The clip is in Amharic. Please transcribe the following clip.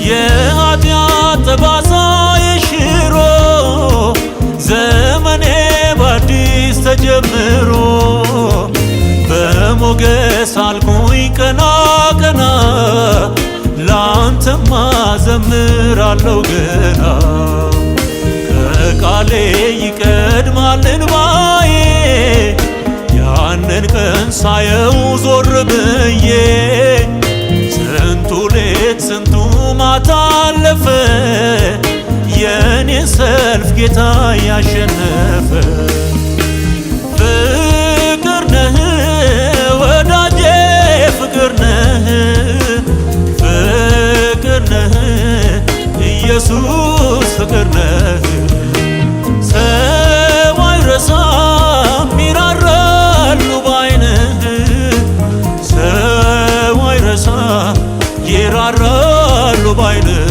የኃጢአት ጠባሳ የሽሮ ዘመኔ በአዲስ ተጀምሮ በሞገስ አልኩኝ ቀና ቀና ላንተማ ዘምራለሁ ገና ከቃሌ ይቀድማል እንባዬ ያንን ቀን ሳየው ዞር ብዬ ስንቱ ሌት ስንቱ ማታ አለፈ የኔን ሰልፍ ጌታ ያሸነፈ ፍቅር ነህ ወዳጄ ፍቅር ነህ ፍቅር ነህ ኢየሱስ ፍቅር ነህ ሰው አይረሳም ይራራሉ ባይንህ ሰው አይረሳም ይራራሉ ባይንህ